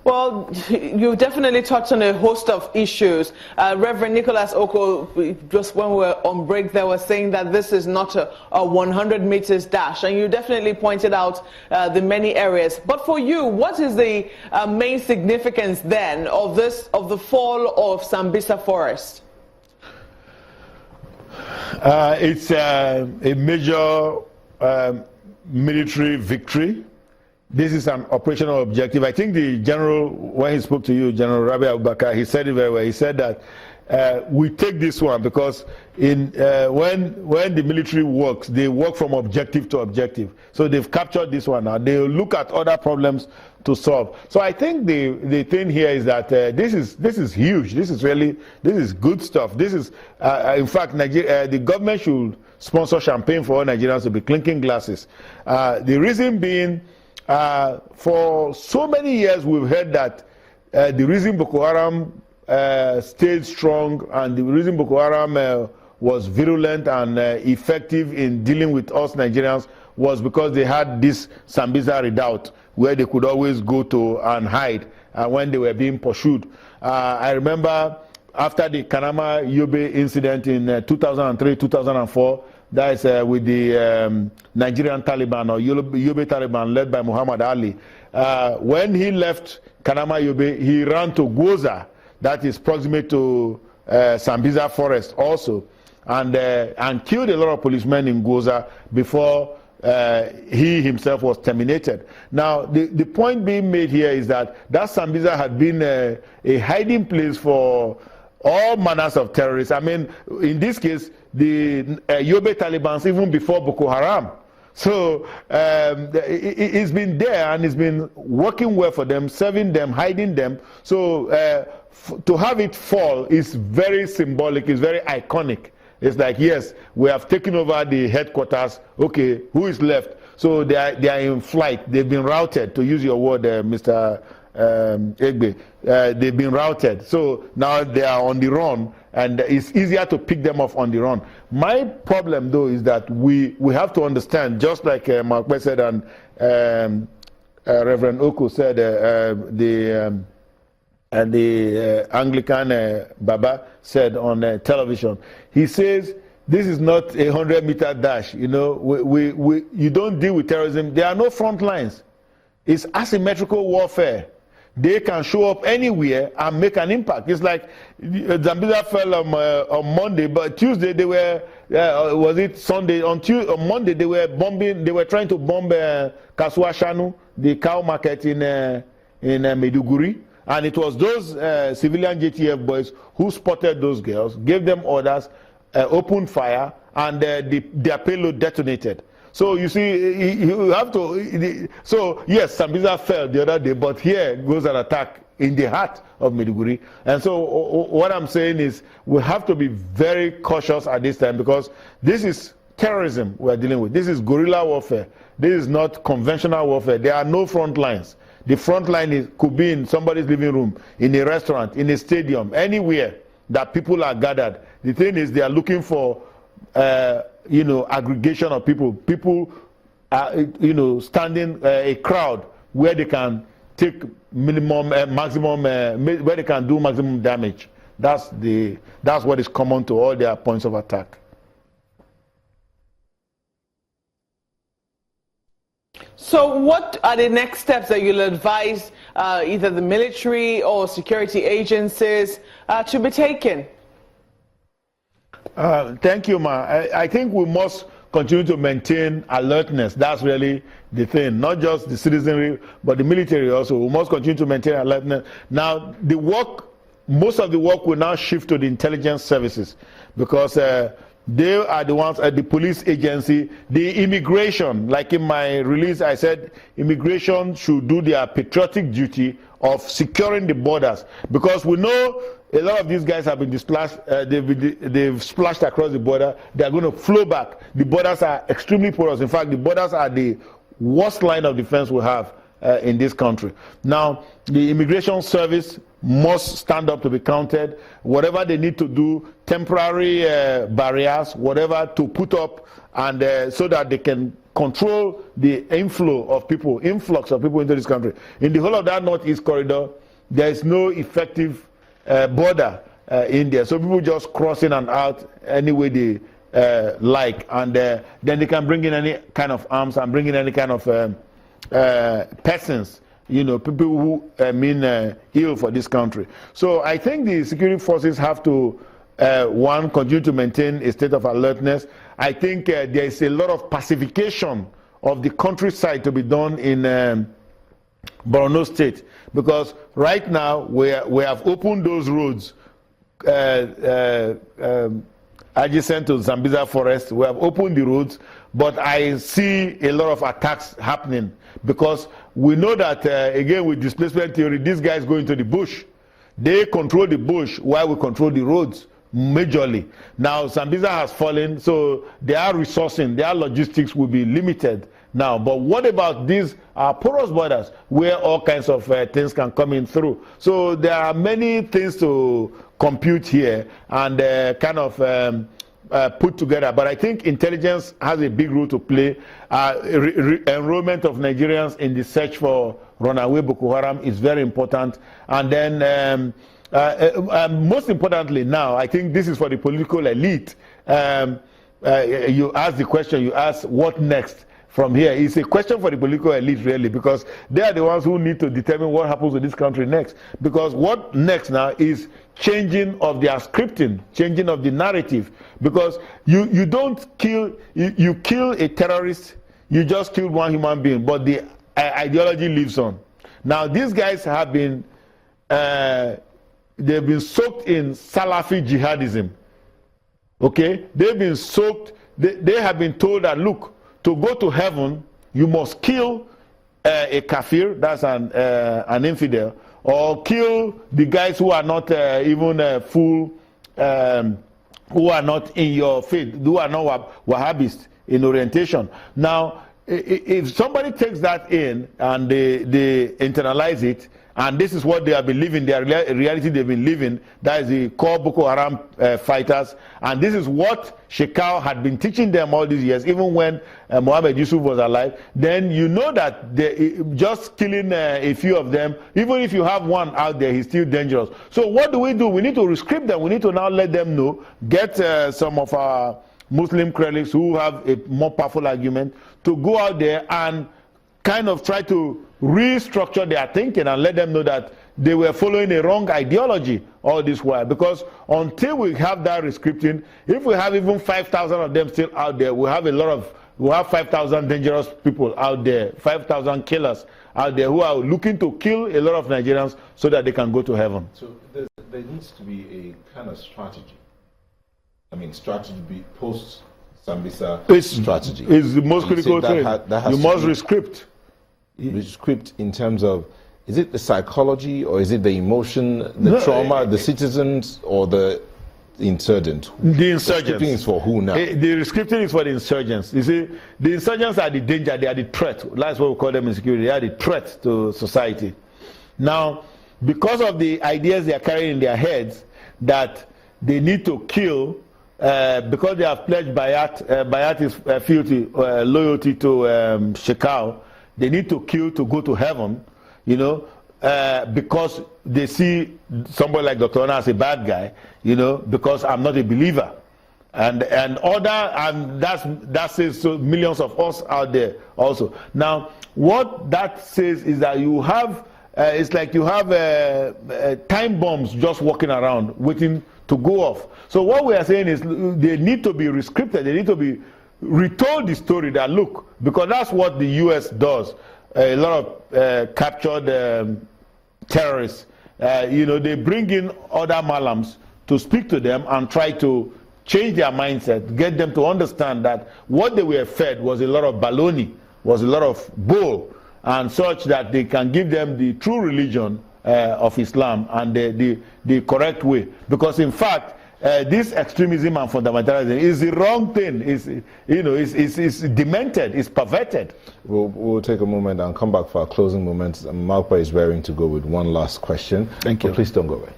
Well, you definitely touched on a host of issues. Reverend Nicholas Oko, just when we were on break there, was saying that this is not a 100 meters dash, and you definitely pointed out the many areas. But for you, what is the main significance then of the fall of Sambisa forest? It's a major military victory. This is an operational objective. I think the general, when he spoke to you, General Rabi Abubakar, he said it very well. He said that we take this one because when the military works, they work from objective to objective. So they've captured this one now. They'll look at other problems to solve. So I think the thing here is that this is huge. This is good stuff. This is in fact, the government should sponsor champagne for all Nigerians to be clinking glasses. The reason being, for so many years we've heard that the reason Boko Haram stayed strong and the reason Boko Haram was virulent and effective in dealing with us Nigerians was because they had this Sambisa redoubt where they could always go to and hide when they were being pursued. I remember after the Kanama Yobe incident in 2003-2004, that is with the Nigerian Taliban or Yobe Taliban led by Muhammad Ali. When he left Kanama Yobe, he ran to Goza, that is proximate to Sambisa forest also, and killed a lot of policemen in Goza before he himself was terminated. Now, the point being made here is that Sambisa had been a hiding place for all manners of terrorists. I mean, in this case, the Yobe Taliban, even before Boko Haram. So it's been there and it's been working well for them, serving them, hiding them. So to have it fall is very symbolic, it's very iconic. It's like, yes, we have taken over the headquarters. Okay, who is left? So they are in flight. They've been routed, to use your word, Mr. Egbe. They've been routed. So now they are on the run, and it's easier to pick them off on the run. My problem, though, is that we have to understand, just like Mark said and Reverend Oko said, the Anglican Baba said on television. He says this is not a 100-meter dash. You know, you don't deal with terrorism. There are no front lines. It's asymmetrical warfare. They can show up anywhere and make an impact. It's like Sambisa fell on Monday, but Tuesday they were, was it Sunday? On Monday they were bombing. They were trying to bomb Kasua Shanu, the cow market in Maiduguri. And it was those civilian JTF boys who spotted those girls, gave them orders, opened fire, and their payload detonated. So you see, you have to. So yes, Sambisa fell the other day, but here goes an attack in the heart of Maiduguri. And so what I'm saying is we have to be very cautious at this time because this is terrorism we're dealing with. This is guerrilla warfare. This is not conventional warfare. There are no front lines. The front line could be in somebody's living room, in a restaurant, in a stadium, anywhere that people are gathered. The thing is, they are looking for, aggregation of people. People are, standing a crowd where they can take maximum, where they can do maximum damage. That's what is common to all their points of attack. So what are the next steps that you'll advise either the military or security agencies to be taken? Thank you, Ma. I think we must continue to maintain alertness. That's really the thing. Not just the citizenry, but the military also. We must continue to maintain alertness. Now, most of the work will now shift to the intelligence services because they are the ones at the police agency, the immigration. Like in my release, I said immigration should do their patriotic duty of securing the borders because we know a lot of these guys have been displashed. They've splashed across the border. They are going to flow back. The borders are extremely porous. In fact, the borders are the worst line of defense we have in this country. Now, the immigration service must stand up to be counted. Whatever they need to do, temporary barriers, whatever to put up, and so that they can control the influx of people into this country. In the whole of that northeast corridor, there is no effective border in there. So people just cross in and out any way they like, and then they can bring in any kind of arms and bring in any kind of persons, people who mean ill for this country. So I think the security forces have to, one, continue to maintain a state of alertness. I think there is a lot of pacification of the countryside to be done in Borno State, because right now we have opened those roads adjacent to Sambisa forest. We have opened the roads, but I see a lot of attacks happening, because we know that again, with displacement theory, these guys go into the bush. They control the bush while we control the roads majorly. Now Sambisa has fallen, so their resourcing, their logistics will be limited now. But what about these porous borders where all kinds of things can come in through? So there are many things to compute here and kind of put together. But I think intelligence has a big role to play. Enrollment of Nigerians in the search for runaway Boko Haram is very important. And then most importantly now, I think this is for the political elite. You ask the question, you ask what next from here. It's a question for the political elite, really, because they are the ones who need to determine what happens to this country next. Because what next now is changing of their scripting, changing of the narrative. Because you don't kill, you kill a terrorist, you just killed one human being, but the ideology lives on. Now these guys have been, they've been soaked in Salafi jihadism. Okay, they've been soaked. They have been told that, look, to go to heaven, you must kill a kafir, that's an infidel, or kill the guys who are not even full, who are not in your faith, who are not Wahhabist in orientation. Now, if somebody takes that in and they internalize it, and this is what they have been living, their reality they've been living, that is the core Boko Haram fighters, and this is what Shekau had been teaching them all these years, even when Mohammed Yusuf was alive, then you know that just killing a few of them, even if you have one out there, he's still dangerous. So what do? We need to rescript them. We need to now let them know, get some of our Muslim clerics who have a more powerful argument to go out there and kind of try to restructure their thinking and let them know that they were following a wrong ideology all this while. Because until we have that rescripting, if we have even 5,000 of them still out there, we have 5,000 dangerous people out there, 5,000 killers out there who are looking to kill a lot of Nigerians so that they can go to heaven. So there needs to be a kind of strategy. I mean, strategy be post Sambisa strategy. It's the most critical thing. You must rescript. Rescript in terms of, is it the psychology, or is it the emotion, the trauma, the citizens, or the insurgent? The insurgents. The rescripting is for who now? The rescripting is for the insurgents. You see, the insurgents are the danger, they are the threat. That's what we call them in security. They are the threat to society. Now, because of the ideas they are carrying in their heads that they need to kill, because they have pledged Bayat is fealty, loyalty to Shekau, they need to kill to go to heaven, because they see somebody like Dr. Onah as a bad guy, because I'm not a believer. And that says so millions of us out there also. Now, what that says is that you have, it's like you have time bombs just walking around waiting to go off. So what we are saying is they need to be rescripted, they need to be retold the story that, look, because that's what the US does. A lot of captured terrorists, they bring in other Malams to speak to them and try to change their mindset, get them to understand that what they were fed was a lot of baloney, was a lot of bull, and such that they can give them the true religion of Islam and the correct way. Because in fact, this extremism and fundamentalism is the wrong thing. It's demented. It's perverted. We'll take a moment and come back for our closing moments. Malpa is raring to go with one last question. Thank you. But please don't go away.